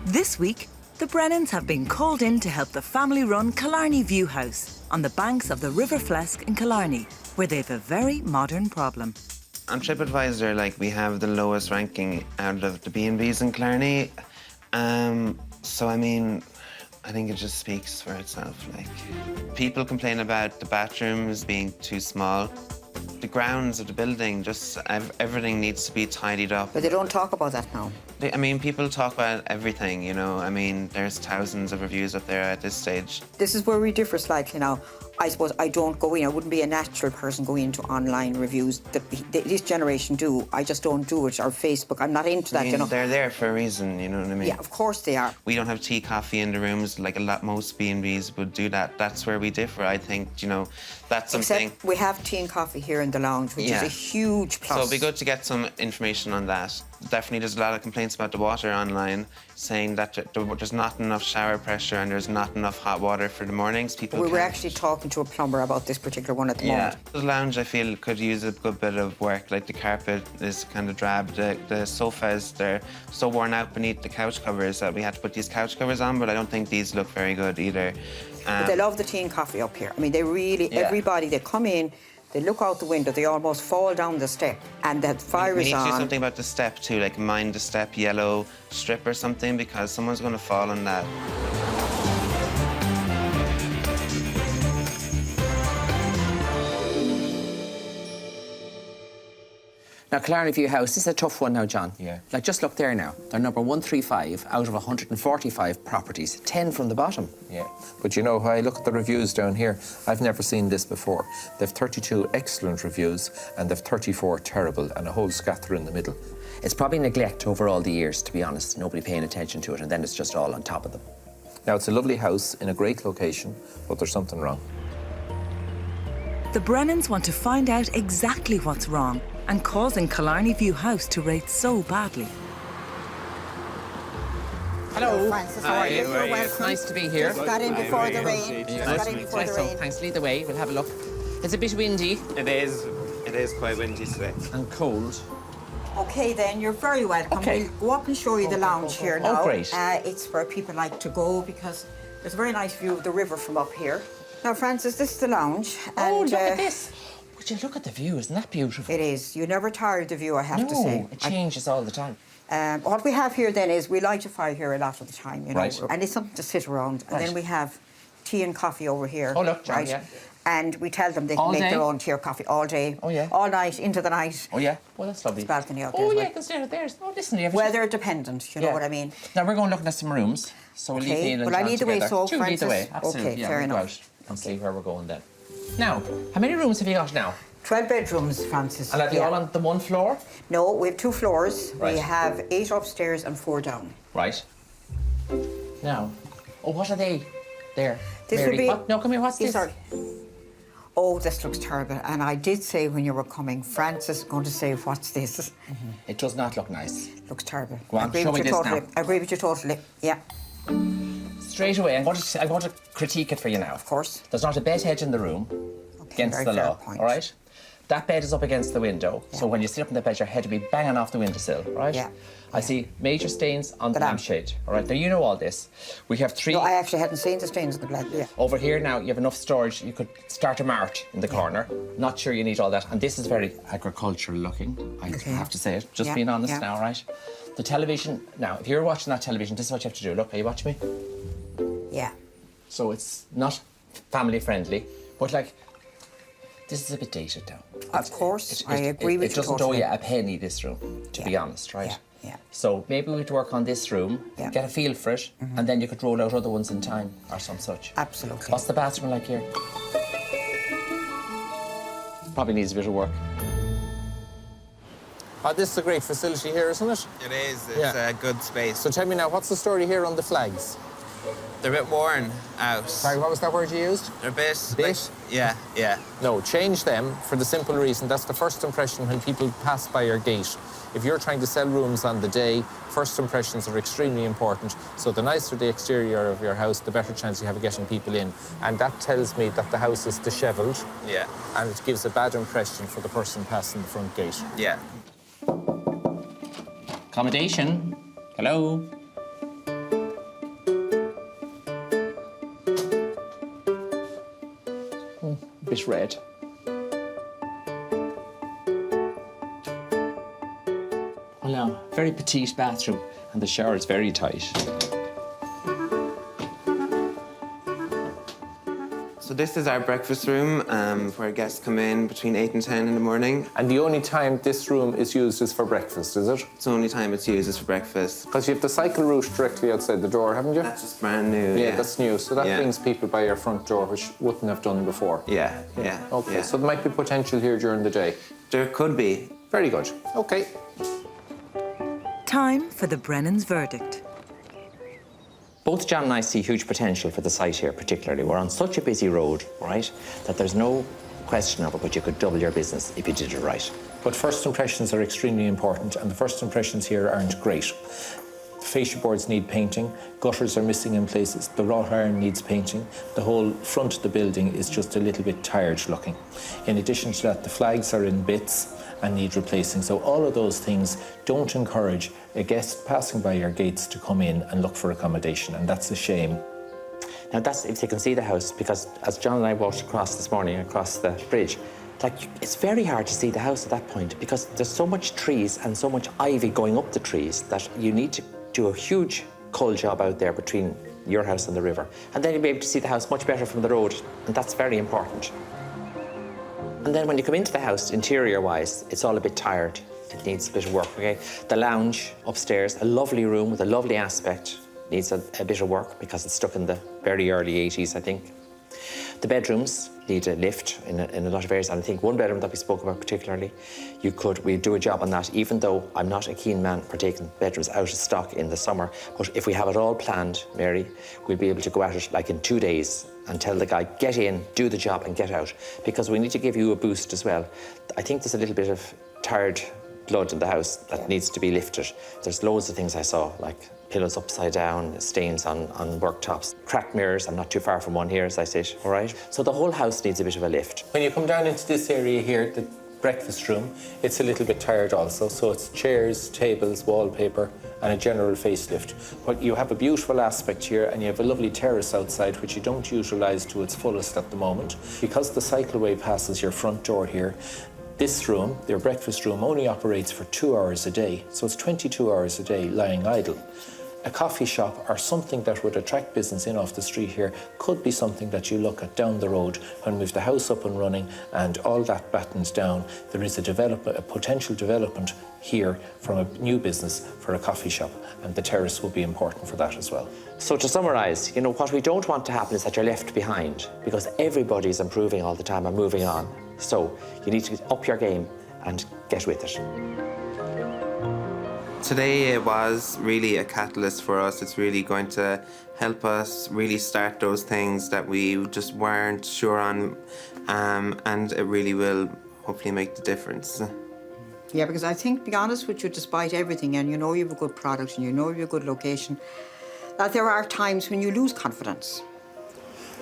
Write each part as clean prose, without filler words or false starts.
This week, the Brennans have been called in to help the family-run Killarney View House on the banks of the River Flesk in Killarney, where they've a very modern problem. On TripAdvisor, we have the lowest ranking out of the B&Bs in Killarney. So, I mean, I think it just speaks for itself. People complain about the bathrooms being too small. The grounds of the building, just everything needs to be tidied up. But they don't talk about that now. I mean, people talk about everything, you know. I mean, there's thousands of reviews up there at this stage. This is where we differ slightly now. I suppose I don't go in. I wouldn't be a natural person going into online reviews. This generation do. I just don't do it. Or Facebook. I'm not into that, you know. They're there for a reason, you know what I mean? Yeah, of course they are. We don't have tea, coffee in the rooms like most B&Bs would do that. That's where we differ. I think, you know, that's something. Except we have tea and coffee here in the lounge, which is a huge plus. So it'd be good to get some information on that. Definitely, there's a lot of complaints about the water online, saying that there's not enough shower pressure and there's not enough hot water for the mornings. We were actually talking to a plumber about this particular one at the moment. The lounge, I feel, could use a good bit of work. Like, the carpet is kind of drab. The sofas, they're so worn out beneath the couch covers that we had to put these couch covers on, but I don't think these look very good either. But they love the tea and coffee up here. I mean, they really, everybody, they come in, they look out the window, they almost fall down the step, and the fire is on. We need to do something about the step too, like mind the step yellow strip or something, because someone's going to fall on that. Now, Killarney View House, this is a tough one now, John. Yeah. Like, just look there now. They're number 135 out of 145 properties, 10 from the bottom. Yeah. But you know, when I look at the reviews down here, I've never seen this before. They've 32 excellent reviews and they've 34 terrible and a whole scatter in the middle. It's probably neglect over all the years, to be honest. Nobody paying attention to it, and then it's just all on top of them. Now, it's a lovely house in a great location, but there's something wrong. The Brennans want to find out exactly what's wrong and causing Killarney View House to rate so badly. Hello. Francis, how are you? You're welcome. Nice to be here. Just got in before the rain. Thanks, lead the way. We'll have a look. It's a bit windy. It is. It is quite windy today. And cold. OK, then, you're very welcome. OK. We'll go up and show you the lounge here now. Oh, great. It's where people like to go because there's a very nice view of the river from up here. Now, Francis, this is the lounge. Oh, and, look at this. Would you look at the view? Isn't that beautiful? It is. You never tire of the view, I have to say. No, it changes all the time. What we have here then is we light a fire here a lot of the time, you know. Right. And it's something to sit around. And then we have tea and coffee over here. Oh, look, John, yeah. And we tell them they can All make day? their own tea or coffee all day. Oh, yeah. All night, into the night. Oh, yeah. Well, that's lovely. It's balcony out there. Oh, as yeah, well. you can stay out there. Oh, listen, you have Weather dependent, you know what I mean. Now, we're going looking at some rooms. So we'll leave Neil and Well, I John lead the way, together. so, Lead Francis. the way, absolutely. OK, yeah, fair we'll go enough. out and see where we're going then. Now, how many rooms have you got now? 12 bedrooms, Francis. And are they all on the one floor? No, we have 2 floors. Right. We have 8 upstairs and 4 down. Right. Now, oh, what are they there? This Mary? would be... What? No, come here, what's this? Sorry. Oh, this looks terrible. And I did say when you were coming, Francis is going to say, what's this? It does not look nice. Looks terrible. Go on, show me this now. I agree with you totally, yeah. Straight away, I'm going to critique it for you now. Of course. There's not a bed hedge in the room against the law, all right? That bed is up against the window, so when you sit up in the bed, your head will be banging off the windowsill, right? Yeah. I see major stains on the lampshade, all right? Now, you know all this. We have 3... No, I actually hadn't seen the stains in the blood, yeah. Over here now, you have enough storage. You could start a mart in the corner. Not sure you need all that. And this is very agricultural looking, I have to say it. Just being honest now, right? The television... Now, if you're watching that television, this is what you have to do. Look, are you watching me? Yeah. So it's not family friendly, but like... This is a bit dated now. Of course, I agree with you. It doesn't owe you a penny, this room, to be honest, right? Yeah. So maybe we'd work on this room, get a feel for it, and then you could roll out other ones in time, or some such. Absolutely. What's the bathroom like here? Probably needs a bit of work. Oh, this is a great facility here, isn't it? It is. It's a good space. So tell me now, what's the story here on the flags? They're a bit worn out. Sorry, what was that word you used? They're a bit... Bit? Yeah. No, change them for the simple reason that's the first impression when people pass by your gate. If you're trying to sell rooms on the day, first impressions are extremely important. So the nicer the exterior of your house, the better chance you have of getting people in. And that tells me that the house is dishevelled. Yeah. And it gives a bad impression for the person passing the front gate. Yeah. Accommodation. Hello. a bit red. Well now, very petite bathroom, and the shower is very tight. So this is our breakfast room where guests come in between 8 and 10 in the morning. And the only time this room is used is for breakfast, is it? It's the only time it's used is for breakfast. Because you have the cycle route directly outside the door, haven't you? That's just brand new. Yeah, that's new. So that Yeah. brings people by your front door, which wouldn't have done before. Yeah. Okay, yeah. so there might be potential here during the day. There could be. Very good. Okay. Time for the Brennan's verdict. Both John and I see huge potential for the site here, particularly. We're on such a busy road, right, that there's no question of it, but you could double your business if you did it right. But first impressions are extremely important, and the first impressions here aren't great. The fascia boards need painting, gutters are missing in places, the wrought iron needs painting, the whole front of the building is just a little bit tired looking. In addition to that, the flags are in bits and need replacing. So all of those things don't encourage a guest passing by your gates to come in and look for accommodation, and that's a shame. Now that's if they can see the house, because as John and I walked across this morning, across the bridge, like it's very hard to see the house at that point because there's so much trees and so much ivy going up the trees that you need to do a huge cull job out there between your house and the river. And then you'll be able to see the house much better from the road, and that's very important. And then when you come into the house, interior-wise, it's all a bit tired. It needs a bit of work, okay? The lounge upstairs, a lovely room with a lovely aspect, needs a bit of work because it's stuck in the very early 80s, I think. The bedrooms need a lift in a lot of areas, and I think one bedroom that we spoke about particularly, we'd do a job on that, even though I'm not a keen man for taking bedrooms out of stock in the summer. But if we have it all planned, Mary, we'll be able to go at it like in 2 days and tell the guy, get in, do the job and get out, because we need to give you a boost as well. I think there's a little bit of tired blood in the house that needs to be lifted. There's loads of things I saw, like pillows upside down, stains on worktops, cracked mirrors. I'm not too far from one here as I sit, all right? So the whole house needs a bit of a lift. When you come down into this area here, the breakfast room, it's a little bit tired also. So it's chairs, tables, wallpaper, and a general facelift. But you have a beautiful aspect here, and you have a lovely terrace outside, which you don't utilise to its fullest at the moment. Because the cycleway passes your front door here, this room, their breakfast room, only operates for 2 hours a day. So it's 22 hours a day lying idle. A coffee shop or something that would attract business in off the street here could be something that you look at down the road when we've the house up and running and all that battens down. There is a potential development here from a new business for a coffee shop, and the terrace will be important for that as well. So to summarise, you know, what we don't want to happen is that you're left behind, because everybody's improving all the time and moving on. So you need to up your game and get with it. Today it was really a catalyst for us. It's really going to help us really start those things that we just weren't sure on, and it really will hopefully make the difference. Yeah, because I think, to be honest with you, despite everything, and you know you have a good product and you know you have a good location, that there are times when you lose confidence.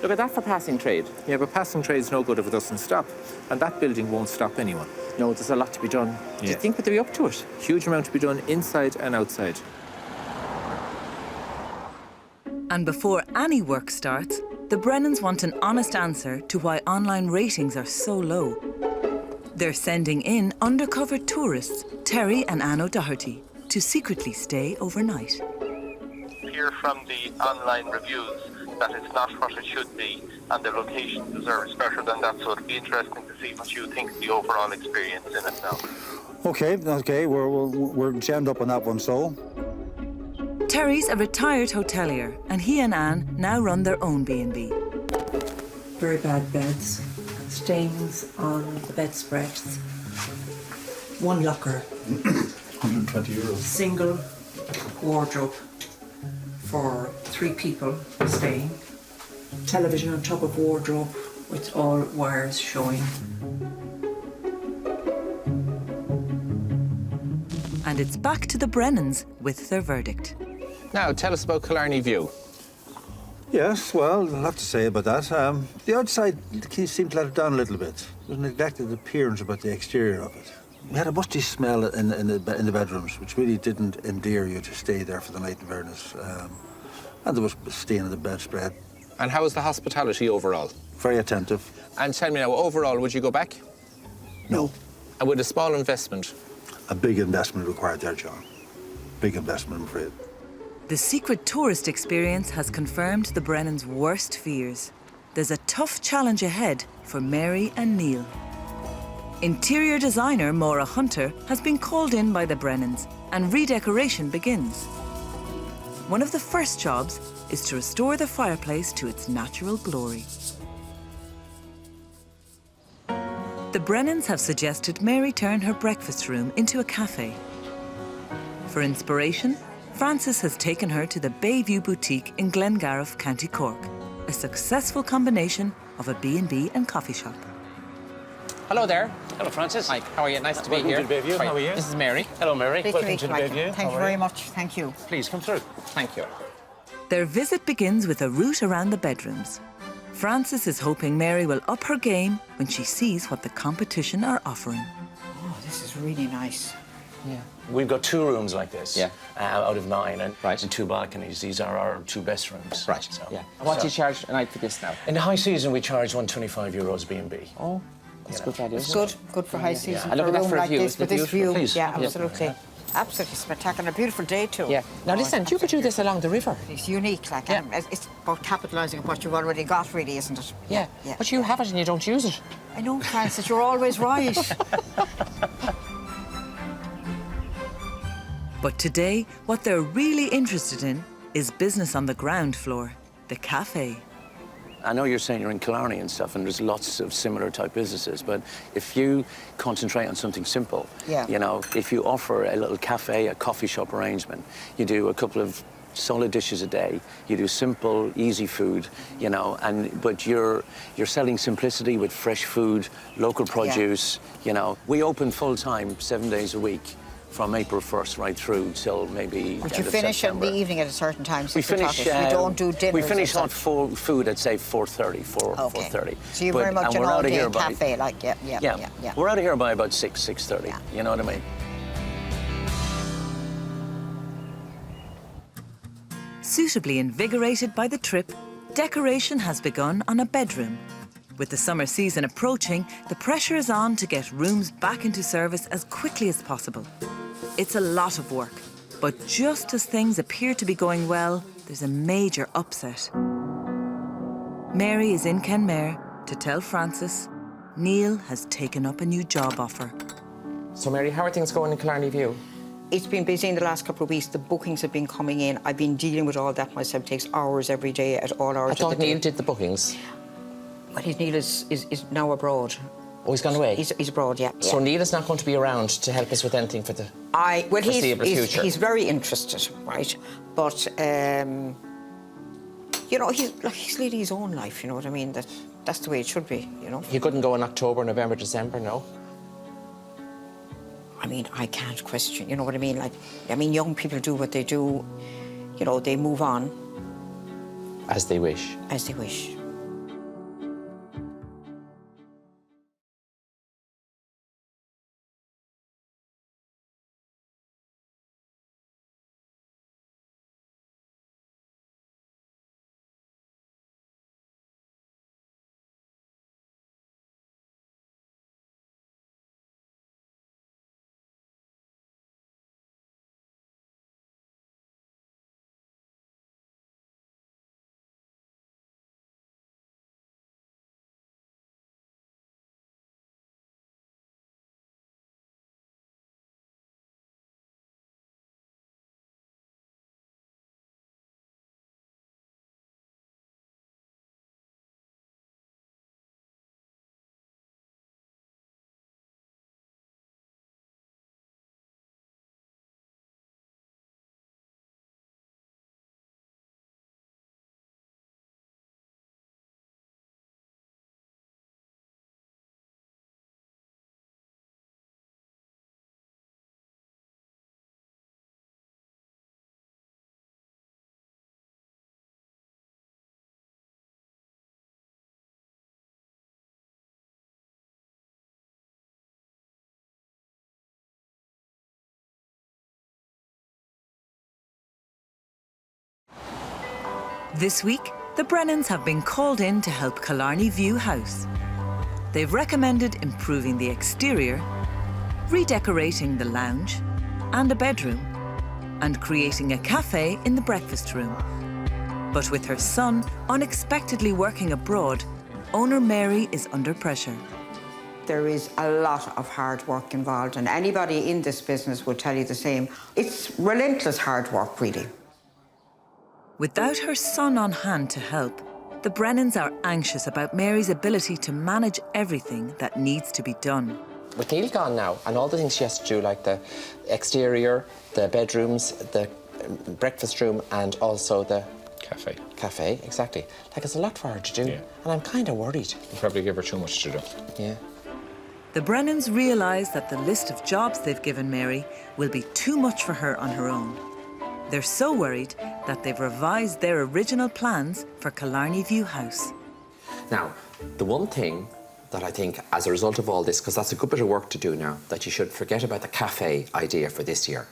Look at that for passing trade. Yeah, but passing trade's no good if it doesn't stop. And that building won't stop anyone. No, there's a lot to be done. Do you think that they'll be up to it? Huge amount to be done inside and outside. And before any work starts, the Brennans want an honest answer to why online ratings are so low. They're sending in undercover tourists, Terry and Anne O'Doherty, to secretly stay overnight. Hear from the online reviews that it's not what it should be, and the location deserves better than that, so it'd be interesting to see what you think the overall experience in it now. Okay, we're jammed up on that one, so. Terry's a retired hotelier, and he and Anne now run their own B&B. Very bad beds, stains on the bedspreads, one locker, 120 euros. single wardrobe for 3 people staying, television on top of wardrobe with all wires showing. And it's back to the Brennans with their verdict. Now, tell us about Killarney View. Yes, well, I'll have to say about that. The outside seemed to let it down a little bit. There was a neglected appearance about the exterior of it. We had a musty smell in the bedrooms, which really didn't endear you to stay there for the night, in fairness. And there was stain on the bedspread. And how is the hospitality overall? Very attentive. And tell me now, overall, would you go back? No. And with a small investment? A big investment required there, John. Big investment, I'm afraid. The secret tourist experience has confirmed the Brennans' worst fears. There's a tough challenge ahead for Mary and Neil. Interior designer Maura Hunter has been called in by the Brennans and redecoration begins. One of the first jobs is to restore the fireplace to its natural glory. The Brennans have suggested Mary turn her breakfast room into a cafe. For inspiration, Frances has taken her to the Bayview Boutique in Glengariff, County Cork, a successful combination of a B&B and coffee shop. Hello there. Hello, Francis. Mike, how are you? Nice to be here. Welcome to Bayview. How are you? This is Mary. Hello, Mary. Pleased Welcome meet to you, the Michael. Bayview. Thank you very much. Thank you. Please come through. Thank you. Their visit begins with a route around the bedrooms. Frances is hoping Mary will up her game when she sees what the competition are offering. Oh, this is really nice. Yeah. We've got 2 rooms like this out of 9, and Right. the 2 balconies. These are our 2 best rooms. Right. So, Yeah. What do you charge a night for this now? In the high season, we charge €125 B&B. Oh, that's good value. It's isn't it? good for high season. And look for at a that room for a like view. this, Isn't with it this beautiful? view. Please. Yeah, Yeah. absolutely. Absolutely spectacular. Beautiful day too. Yeah. Now listen, you could do this along the river. It's unique, like it's about capitalising on what you've already got, really, isn't it? Yeah. But you have it and you don't use it. I know, Francis, you're always right. But today, what they're really interested in is business on the ground floor, the cafe. I know you're saying you're in Killarney and stuff, and there's lots of similar type businesses, but if you concentrate on something simple, you know, if you offer a little cafe, a coffee shop arrangement, you do a couple of solid dishes a day, you do simple, easy food, you know, but you're selling simplicity with fresh food, local produce, you know. We open full time 7 days a week, from April 1st right through till maybe But end you of finish in September. the evening at a certain time. We 6 o'clock. finish. You don't do dinners. We finish or hot food at say 4:30, 4:30. So you're very much and an we're out of all-day here by- cafe, like yeah. We're out of here by about 6:30. Yeah. You know what I mean? Suitably invigorated by the trip, decoration has begun on a bedroom. With the summer season approaching, the pressure is on to get rooms back into service as quickly as possible. It's a lot of work, but just as things appear to be going well, there's a major upset. Mary is in Kenmare to tell Frances Neil has taken up a new job offer. So, Mary, how are things going in Killarney View? It's been busy in the last couple of weeks. The bookings have been coming in. I've been dealing with all that myself. It takes hours every day at all hours I of thought the day. Neil did the bookings. Well, Neil is now abroad. Oh, he's gone away? He's abroad, yeah. So Neil is not going to be around to help us with anything for the foreseeable future? He's very interested, right? But, you know, he's leading his own life, you know what I mean? That's the way it should be, you know? He couldn't go in October, November, December, no? I mean, I can't question, you know what I mean? Like, I mean, young people do what they do, you know, they move on. As they wish. As they wish. This week, the Brennans have been called in to help Killarney View House. They've recommended improving the exterior, redecorating the lounge and a bedroom, and creating a cafe in the breakfast room. But with her son unexpectedly working abroad, owner Mary is under pressure. There is a lot of hard work involved, and anybody in this business will tell you the same. It's relentless hard work, really. Without her son on hand to help, the Brennans are anxious about Mary's ability to manage everything that needs to be done. With Neil gone now, and all the things she has to do, like the exterior, the bedrooms, the breakfast room, and also the cafe, exactly. Like, it's a lot for her to do, and I'm kind of worried. You probably give her too much to do. Yeah. The Brennans realise that the list of jobs they've given Mary will be too much for her on her own. They're so worried that they've revised their original plans for Killarney View House. Now, the one thing that I think, as a result of all this, because that's a good bit of work to do now, that you should forget about the cafe idea for this year.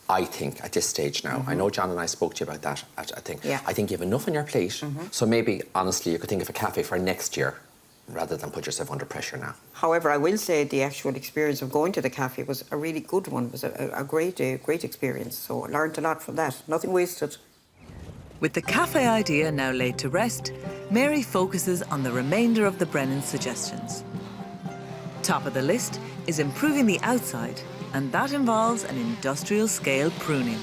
I think, at this stage now. I know John and I spoke to you about that, I think. Yeah. I think you have enough on your plate, so maybe, honestly, you could think of a cafe for next year, rather than put yourself under pressure now. However, I will say the actual experience of going to the cafe was a really good one. It was a great experience, so I learned a lot from that. Nothing wasted. With the cafe idea now laid to rest, Mary focuses on the remainder of the Brennans' suggestions. Top of the list is improving the outside, and that involves an industrial-scale pruning.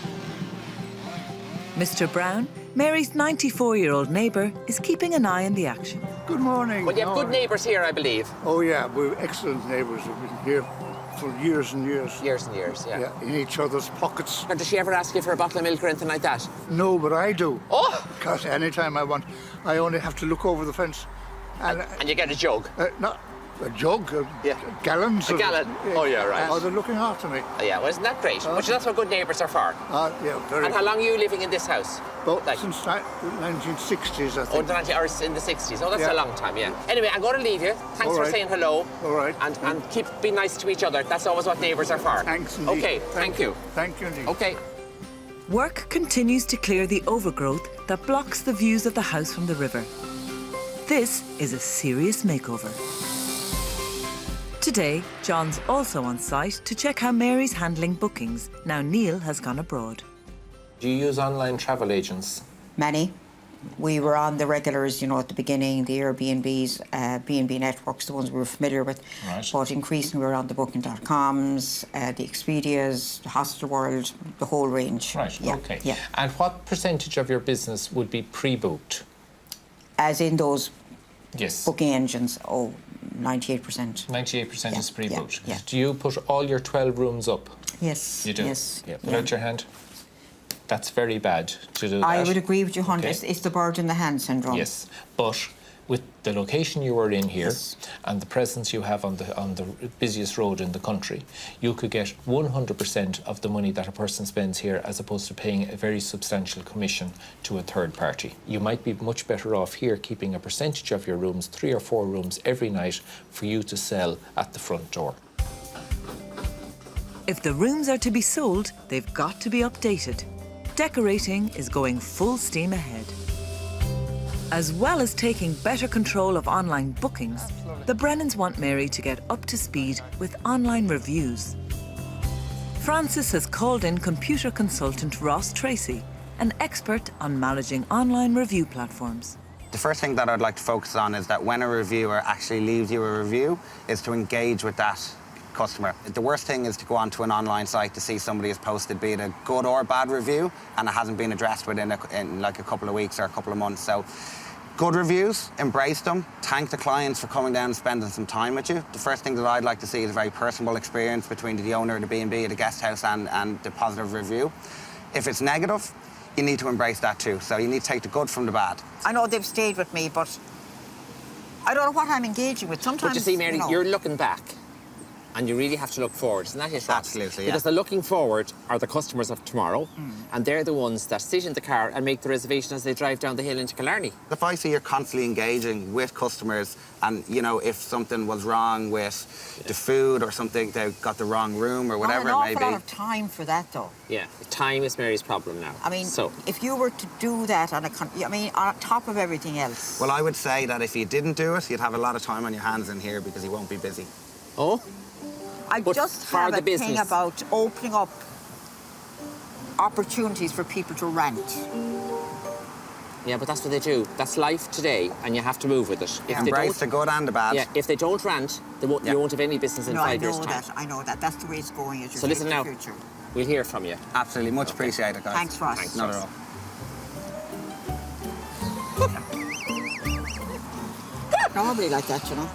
Mr. Brown, Mary's 94-year-old neighbour, is keeping an eye on the action. Good morning. Well, you have good neighbours here, I believe. Oh, yeah, we're excellent neighbours. We've been here for years and years. Years and years, yeah. Yeah, in each other's pockets. And does she ever ask you for a bottle of milk or anything like that? No, but I do. Oh! Because anytime I want, I only have to look over the fence. And you get a jug? Not a jug, gallons. A gallon? Oh, yeah, right. Oh, they're looking after me. Yeah, well, isn't that great? But that's what good neighbours are for. Yeah, very. And how long are you living in this house? Well, since the 1960s, I think. Oh, or in the 60s. Oh, that's a long time, yeah. Anyway, I'm going to leave you. Thanks for saying hello. All right. And keep being nice to each other. That's always what neighbours are for. Thanks indeed. Okay, thank you. Thank you indeed. Okay. Work continues to clear the overgrowth that blocks the views of the house from the river. This is a serious makeover. Today, John's also on site to check how Mary's handling bookings now Neil has gone abroad. Do you use online travel agents? Many. We were on the regulars, you know, at the beginning, the Airbnbs, B&B networks, the ones we were familiar with. Right. But increasingly, we were on the Booking.coms, the Expedias, the Hostel World, the whole range. Right, yeah, OK. Yeah. And what percentage of your business would be pre-booked? As in those Yes. booking engines, 98%. 98% is pre-booked. Yeah. Do you put all your 12 rooms up? Yes. You do? Yes. Yeah. Put out your hand. That's very bad to do that. I would agree with you, Hunt. Okay. It's the bird in the hand syndrome. Yes, but with the location you are in here and the presence you have on the busiest road in the country, you could get 100% of the money that a person spends here, as opposed to paying a very substantial commission to a third party. You might be much better off here keeping a percentage of your rooms, 3 or 4 rooms every night, for you to sell at the front door. If the rooms are to be sold, they've got to be updated. Decorating is going full steam ahead. As well as taking better control of online bookings, the Brennans want Mary to get up to speed with online reviews. Francis has called in computer consultant Ross Tracy, an expert on managing online review platforms. The first thing that I'd like to focus on is that when a reviewer actually leaves you a review, is to engage with that customer. The worst thing is to go onto an online site to see somebody has posted, be it a good or bad review, and it hasn't been addressed within like a couple of weeks or a couple of months. So good reviews, embrace them, thank the clients for coming down and spending some time with you. The first thing that I'd like to see is a very personable experience between the owner of the B&B, the guest house, and the positive review. If it's negative, you need to embrace that too. So you need to take the good from the bad. I know they've stayed with me, but I don't know what I'm engaging with. Sometimes, But you see, Mary, you're looking back. And you really have to look forward, isn't that it, Ross? Absolutely, yeah. Because the looking forward are the customers of tomorrow, and they're the ones that sit in the car and make the reservation as they drive down the hill into Killarney. If I see you're constantly engaging with customers and, you know, if something was wrong with the food or something, they got the wrong room or whatever it may Not be. an awful lot of time for that, though. Yeah, time is Mary's problem now. I mean, if you were to do that on top of everything else. Well, I would say that if you didn't do it, you'd have a lot of time on your hands in here because you won't be busy. Oh? I But just for have the a thing business. about opening up opportunities for people to rent. Yeah, but that's what they do. That's life today, and you have to move with it. If they Embrace the good and the bad. Yeah, if they don't rent, you won't have any business in No, 5 years' time. I know that. That's the way it's going. As you So listen now, future. we'll hear from you. Absolutely. Much appreciated, guys. Thanks, Ross. Thanks, Not Ross. at all. Nobody like that, you know.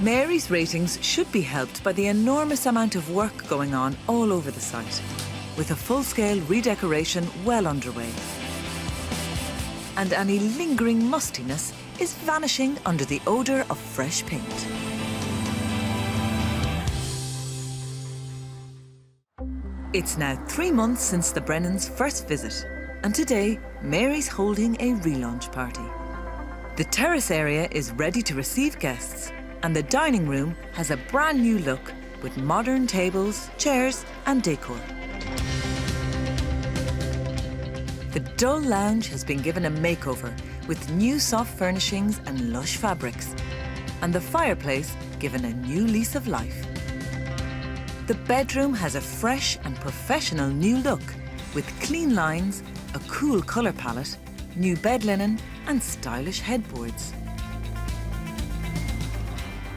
Mary's ratings should be helped by the enormous amount of work going on all over the site, with a full-scale redecoration well underway. And any lingering mustiness is vanishing under the odour of fresh paint. It's now 3 months since the Brennans' first visit, and today Mary's holding a relaunch party. The terrace area is ready to receive guests, and the dining room has a brand new look with modern tables, chairs and decor. The dull lounge has been given a makeover with new soft furnishings and lush fabrics, and the fireplace given a new lease of life. The bedroom has a fresh and professional new look with clean lines, a cool colour palette, new bed linen and stylish headboards.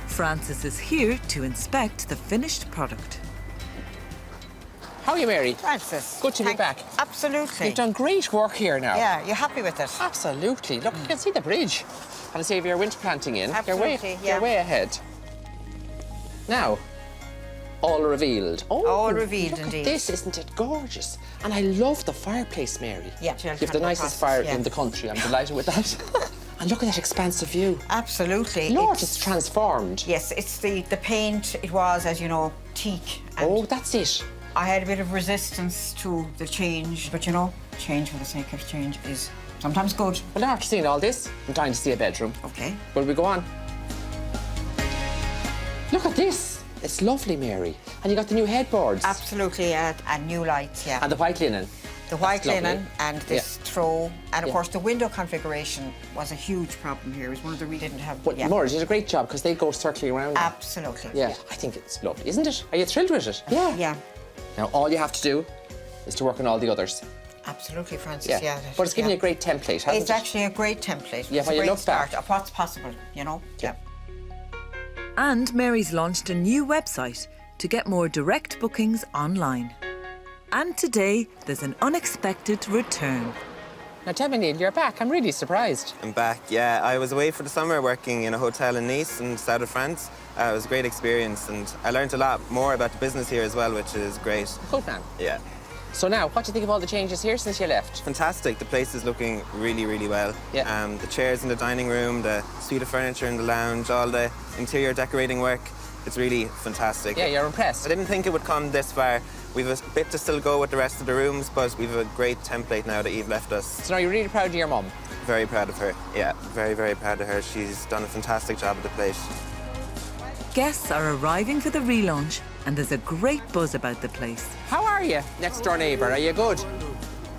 Francis is here to inspect the finished product. How are you, Mary? Francis. Good to be back. Absolutely. You've done great work here now. Yeah, you're happy with it? Absolutely. Look, you can see the bridge. And I say if you're winter planting in, Absolutely, you're way ahead. Now, all revealed. Oh, all revealed, look indeed. At this, isn't it gorgeous? And I love the fireplace, Mary. Yeah. You have the nicest fire in the country. I'm delighted with that. And look at that expansive view. Absolutely. Lord, it's transformed. Yes, it's the paint. It was, as you know, teak. Oh, that's it. I had a bit of resistance to the change, but you know, change for the sake of change is sometimes good. Well, after seeing all this, I'm dying to see a bedroom. Okay. Will we go on? Look at this. It's lovely, Mary. And you got the new headboards. Absolutely, and new lights, yeah. And the white linen. The white That's linen lovely. and this throw. And of Yeah. course, the window configuration was a huge problem here. It was one of the we didn't have. But Maura did a great job because they go circling around. Absolutely. Yeah, I think it's lovely, isn't it? Are you thrilled with it? Yeah. Yeah. Now, all you have to do is to work on all the others. Absolutely, Francis, yeah. But it's giving you a great template, hasn't It's it? actually a great template. Yeah, It's when a you great look back. start of what's possible, you know? Yeah. And Mary's launched a new website to get more direct bookings online. And today, there's an unexpected return. Now tell me, Neil, you're back. I'm really surprised. I'm back, yeah. I was away for the summer working in a hotel in Nice in south of France. It was a great experience and I learned a lot more about the business here as well, which is great. Good man. Yeah. So now, what do you think of all the changes here since you left? Fantastic. The place is looking really, really well. Yeah. The chairs in the dining room, the suite of furniture in the lounge, all the interior decorating work. It's really fantastic. Yeah, you're impressed. I didn't think it would come this far. We've a bit to still go with the rest of the rooms, but we've a great template now that Eve left us. So now you're really proud of your mum? Very proud of her. Yeah, very, very proud of her. She's done a fantastic job at the place. Guests are arriving for the relaunch, and there's a great buzz about the place. How are you, next door neighbour? Are you good?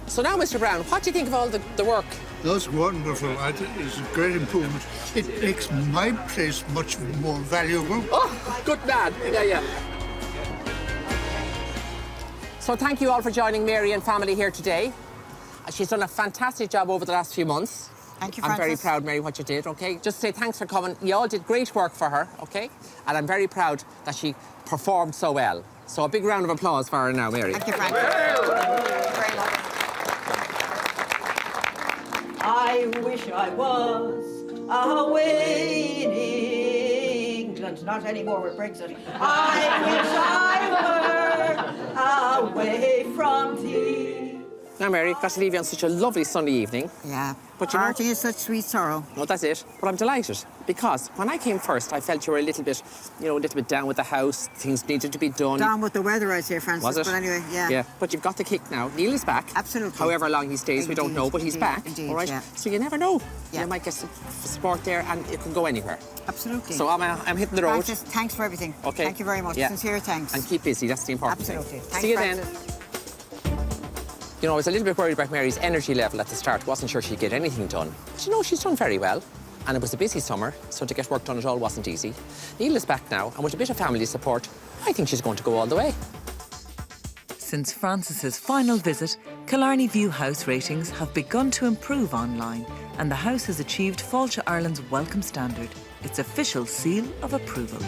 So now, Mr. Brown, what do you think of all the work? That's wonderful. It's a great improvement. It makes my place much more valuable. Oh, good man. Yeah. So thank you all for joining Mary and family here today. She's done a fantastic job over the last few months. Thank you, I'm very Francis. proud, Mary, what you did, OK? Just say thanks for coming. You all did great work for her, OK? And I'm very proud that she performed so well. So a big round of applause for her now, Mary. Thank you, Francis. Thank you very much. I wish I was away in England. Not anymore with Brexit. I wish I were away from thee. Now, Mary, got to leave you on such a lovely sunny evening. Yeah. But you know, Parting is such sweet sorrow. no, that's it. But I'm delighted because when I came first, I felt you were a little bit down with the house. Things needed to be done. Down with the weather out here, Francis. Was it? But anyway, yeah. Yeah, but you've got the kick now. Neil is back. Absolutely. However long he stays, we don't know, but he's back. Indeed, all right. yeah. So you never know. Yeah. You might get some support there, and it can go anywhere. Absolutely. So I'm hitting the road. Francis, thanks for everything. Okay. Thank you very much. Yeah. Sincere thanks. And keep busy. That's the important Absolutely. thing. Thanks, See you Francis. then. You know, I was a little bit worried about Mary's energy level at the start. Wasn't sure she'd get anything done. But you know, she's done very well. And it was a busy summer, so to get work done at all wasn't easy. Neil is back now, and with a bit of family support, I think she's going to go all the way. Since Francis's final visit, Killarney View house ratings have begun to improve online, and the house has achieved Fáilte Ireland's welcome standard, its official seal of approval.